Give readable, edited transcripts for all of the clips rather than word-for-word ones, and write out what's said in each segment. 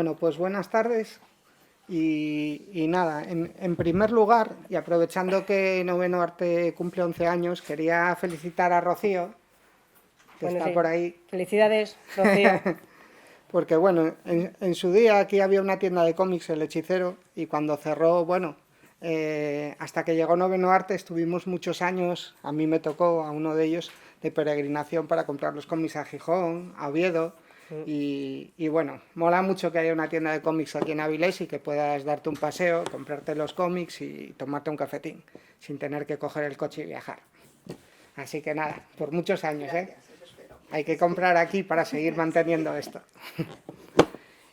Bueno, pues buenas tardes y nada, en primer lugar, y aprovechando que Noveno Arte cumple 11 años, quería felicitar a Rocío, que Bueno, está sí. por ahí, Felicidades, Rocío. porque bueno, en su día aquí había una tienda de cómics, El Hechicero, y cuando cerró, bueno, hasta que llegó Noveno Arte estuvimos muchos años, a mí me tocó, a uno de ellos, de peregrinación para comprar los cómics a Gijón, a Oviedo, y bueno, mola mucho que haya una tienda de cómics aquí en Avilés y que puedas darte un paseo, comprarte los cómics y tomarte un cafetín, sin tener que coger el coche y viajar. Así que nada, por muchos años, ¿eh? Hay que comprar aquí para seguir manteniendo esto.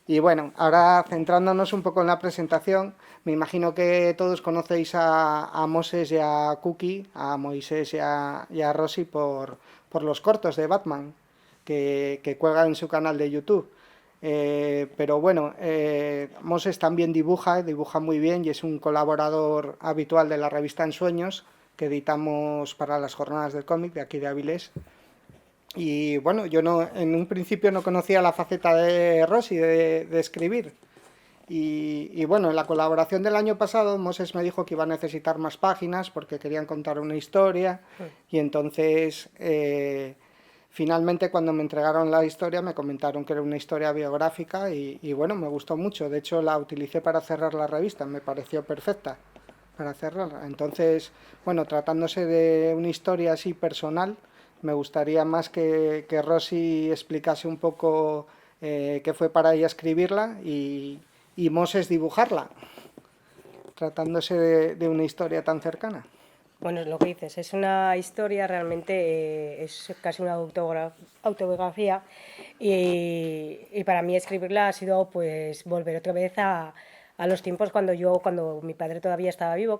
Y bueno, ahora centrándonos un poco en la presentación, me imagino que todos conocéis a Moses y a Cookie, a Moisés y a Rosy por los cortos de Batman que cuelgan en su canal de YouTube. Pero bueno, Moses también dibuja muy bien y es un colaborador habitual de la revista Ensueños que editamos para las jornadas del cómic de aquí de Avilés. Y bueno, yo no, en un principio no conocía la faceta de Rosy de escribir. Y bueno, en la colaboración del año pasado, Moses me dijo que iba a necesitar más páginas porque querían contar una historia. Y entonces, finalmente, cuando me entregaron la historia, me comentaron que era una historia biográfica y bueno, me gustó mucho. De hecho, la utilicé para cerrar la revista, me pareció perfecta para cerrarla. Entonces, bueno, tratándose de una historia así personal, me gustaría más que Rosy explicase un poco qué fue para ella escribirla y Moses dibujarla, tratándose de una historia tan cercana. Bueno, es lo que dices, es una historia realmente, es casi una autobiografía y para mí escribirla ha sido pues volver otra vez a los tiempos cuando mi padre todavía estaba vivo,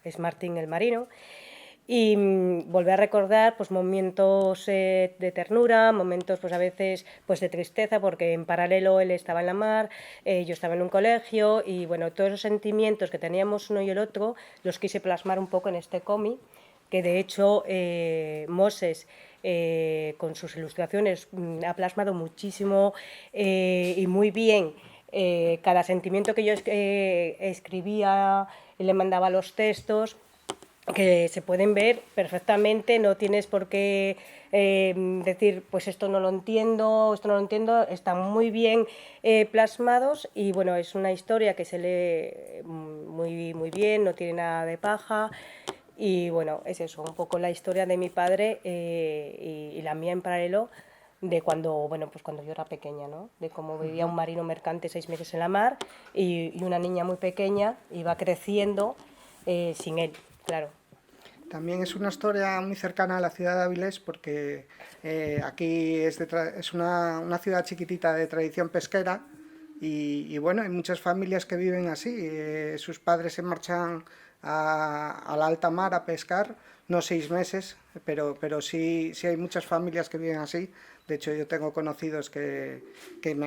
es Martín el Marino, y volver a recordar pues momentos de ternura, momentos pues a veces pues de tristeza, porque en paralelo él estaba en la mar, yo estaba en un colegio y bueno, todos los sentimientos que teníamos uno y el otro los quise plasmar un poco en este cómic, que de hecho Moses con sus ilustraciones ha plasmado muchísimo y muy bien cada sentimiento que yo escribía y le mandaba los textos, que se pueden ver perfectamente, no tienes por qué decir, pues esto no lo entiendo, están muy bien plasmados y bueno, es una historia que se lee muy bien, no tiene nada de paja y bueno, es eso, un poco la historia de mi padre y la mía en paralelo de cuando yo era pequeña, ¿no? De cómo vivía un marino mercante 6 meses en la mar y una niña muy pequeña iba creciendo sin él, claro. También es una historia muy cercana a la ciudad de Avilés porque aquí es una ciudad chiquitita de tradición pesquera y bueno, hay muchas familias que viven así. Sus padres se marchan a la alta mar a pescar, no 6 meses, pero sí hay muchas familias que viven así. De hecho, yo tengo conocidos que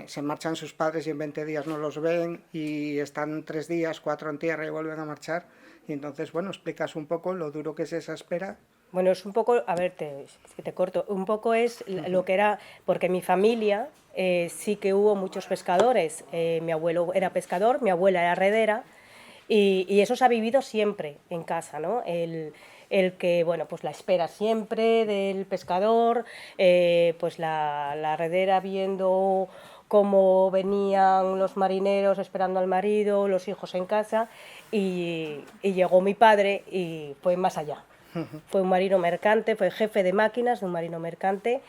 se marchan sus padres y en 20 días no los ven y están 3 días, 4 en tierra y vuelven a marchar. Y entonces, bueno, explicas un poco lo duro que es esa espera. Bueno, es un poco, a ver, te corto, un poco es lo que era, porque mi familia sí que hubo muchos pescadores. Mi abuelo era pescador, mi abuela era redera, y eso se ha vivido siempre en casa, ¿no? El que, bueno, pues la espera siempre del pescador, pues la redera viendo cómo venían los marineros esperando al marido, los hijos en casa, y llegó mi padre y fue más allá. Fue un marino mercante, fue jefe de máquinas de un marino mercante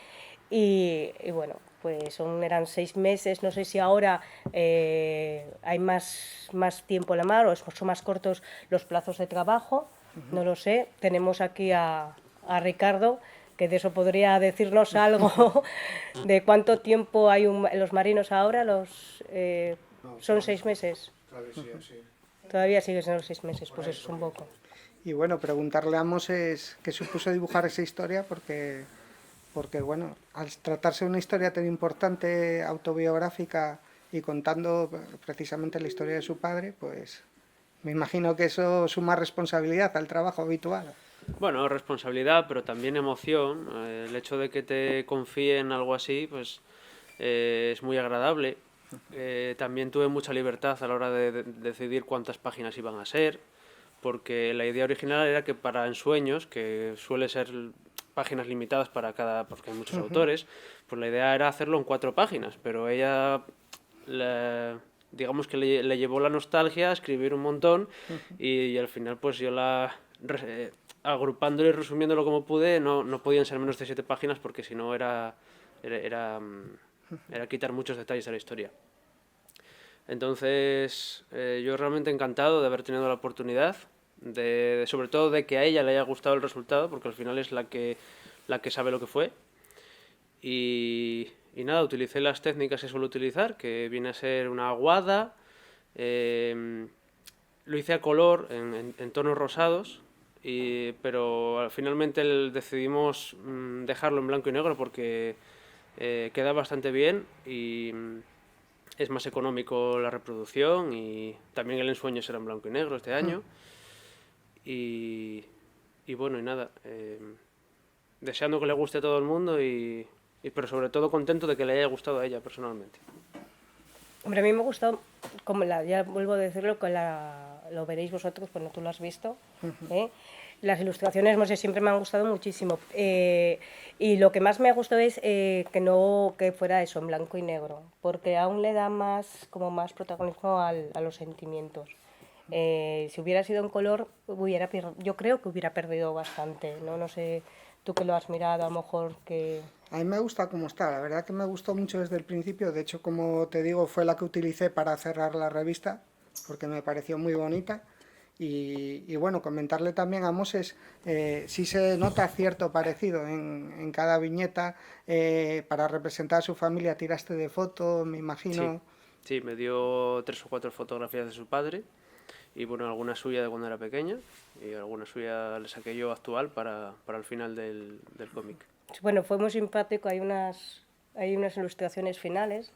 y bueno, pues eran 6 meses, no sé si ahora hay más tiempo en la mar o son más cortos los plazos de trabajo, no lo sé. Tenemos aquí a Ricardo, que de eso podría decirnos algo, de cuánto tiempo hay los marinos ahora, son 6 meses. Todavía siguen siendo 6 meses, pues eso es un poco. Y bueno, preguntarle a Moses qué supuso dibujar esa historia, porque bueno, al tratarse de una historia tan importante, autobiográfica y contando precisamente la historia de su padre, pues me imagino que eso suma responsabilidad al trabajo habitual. Bueno, responsabilidad, pero también emoción. El hecho de que te confíen algo así, pues es muy agradable. También tuve mucha libertad a la hora de decidir cuántas páginas iban a ser, porque la idea original era que para ensueños, que suele ser páginas limitadas para cada, porque hay muchos autores, pues la idea era hacerlo en 4 páginas, pero ella, digamos que le llevó la nostalgia a escribir un montón y al final pues yo agrupándolo y resumiéndolo como pude, no podían ser menos de 7 páginas porque si no era quitar muchos detalles de la historia. Entonces, yo realmente encantado de haber tenido la oportunidad, sobre todo de que a ella le haya gustado el resultado, porque al final es la que sabe lo que fue. Y nada, utilicé las técnicas que suelo utilizar, que viene a ser una aguada, lo hice a color, en tonos rosados, pero finalmente decidimos dejarlo en blanco y negro porque queda bastante bien y es más económico la reproducción y también el ensueño será en blanco y negro este año. Y bueno, y nada, deseando que le guste a todo el mundo pero sobre todo contento de que le haya gustado a ella personalmente. Hombre, a mí me ha gustado, como ya vuelvo a decirlo, que lo veréis vosotros cuando tú lo has visto. Las ilustraciones, no sé, siempre me han gustado muchísimo. Y lo que más me ha gustado es que fuera eso, en blanco y negro, porque aún le da más protagonismo a los sentimientos. Si hubiera sido en color, yo creo que hubiera perdido bastante, ¿no? No sé, tú que lo has mirado, a lo mejor que... A mí me gusta cómo está, la verdad que me gustó mucho desde el principio, de hecho, como te digo, fue la que utilicé para cerrar la revista, porque me pareció muy bonita. Y bueno, comentarle también a Moses, sí se nota cierto parecido en cada viñeta, para representar a su familia tiraste de foto, me imagino. Sí, me dio 3 o 4 fotografías de su padre y bueno, alguna suya de cuando era pequeña y alguna suya le saqué yo actual para el final del cómic. Bueno, fue muy simpático, hay unas ilustraciones finales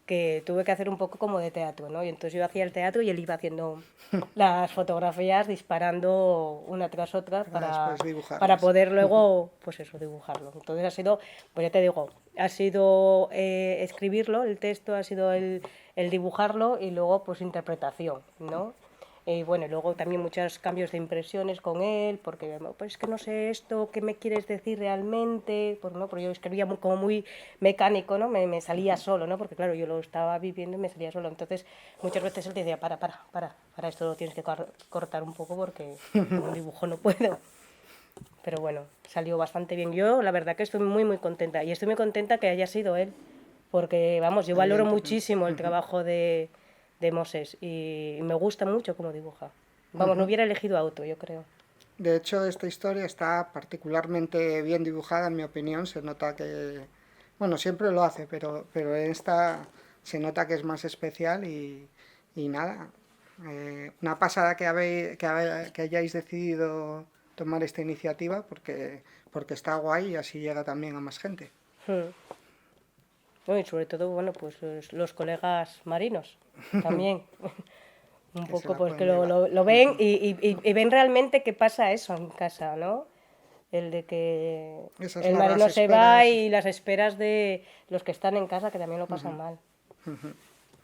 que tuve que hacer un poco como de teatro, ¿no? Y entonces yo hacía el teatro y él iba haciendo las fotografías disparando una tras otra para poder luego, pues eso, dibujarlo. Entonces ha sido, pues ya te digo, ha sido escribirlo, el texto, ha sido el dibujarlo y luego pues interpretación, ¿no? Y bueno, luego también muchos cambios de impresiones con él, porque pues es que no sé esto, ¿qué me quieres decir realmente? Pues no, porque yo escribía como muy mecánico, ¿no? Me salía solo, ¿no? Porque claro, yo lo estaba viviendo y me salía solo. Entonces, muchas veces él te decía, para, esto lo tienes que cortar un poco porque con un dibujo no puedo. Pero bueno, salió bastante bien. Yo la verdad que estoy muy, muy contenta. Y estoy muy contenta que haya sido él, porque vamos, yo valoro muchísimo el trabajo de Moses y me gusta mucho cómo dibuja. Vamos, no hubiera elegido a otro, yo creo. De hecho, esta historia está particularmente bien dibujada, en mi opinión. Se nota que, bueno, siempre lo hace, pero esta se nota que es más especial y nada. Una pasada que hayáis decidido tomar esta iniciativa porque está guay y así llega también a más gente. Y sobre todo, bueno, pues los colegas marinos también. Un poco pues que lo ven y ven realmente que pasa eso en casa, ¿no? El de que el marino se va y las esperas de los que están en casa que también lo pasan mal.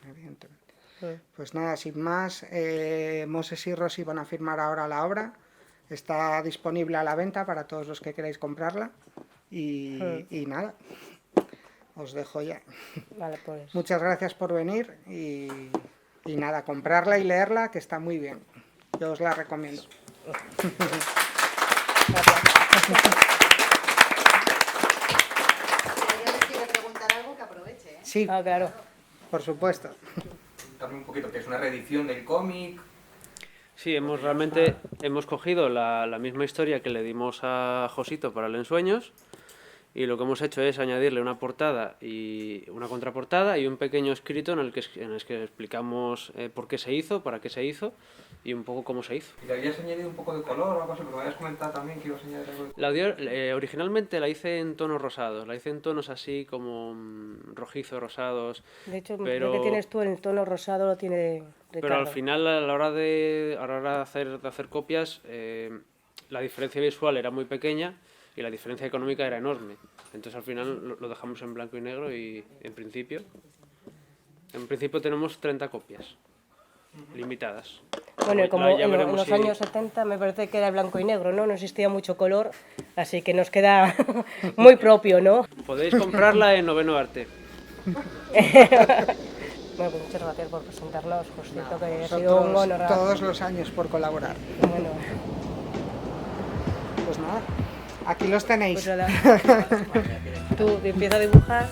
Evidentemente. Pues nada, sin más, Moses y Rosy van a firmar ahora la obra. Está disponible a la venta para todos los que queráis comprarla. Y nada, os dejo ya. Vale, pues. Muchas gracias por venir y nada, comprarla y leerla, que está muy bien. Yo os la recomiendo. Gracias. Si alguien les quiere preguntar algo, que aproveche, ¿eh? Sí, Claro. por supuesto. También un poquito, que es una reedición del cómic. Sí, realmente hemos cogido la misma historia que le dimos a Josito para el Ensueños y lo que hemos hecho es añadirle una portada y una contraportada y un pequeño escrito en el que explicamos por qué se hizo, para qué se hizo y un poco cómo se hizo. ¿Y le habías añadido un poco de color o algo así? Porque me habías comentado también que ibas a añadir algo de color. Originalmente la hice en tonos rosados, la hice en tonos así como rojizos, rosados. De hecho, pero... lo que tienes tú en el tono rosado lo tiene Ricardo. Pero al final, a la hora de hacer copias, la diferencia visual era muy pequeña y la diferencia económica era enorme. Entonces al final lo dejamos en blanco y negro y en principio En principio tenemos 30 copias, limitadas. Bueno, y como Ya en veremos los si- años 70 me parece que era blanco y negro, ¿no? No existía mucho color, así que nos queda muy propio, ¿no? Podéis comprarla en Noveno Arte. Bueno, pues muchas gracias por presentarnos, Josito, que ha sido un Nosotros honor. todos los años por colaborar. Bueno, Pues nada, aquí los tenéis. pues nada. Tú empieza a dibujar.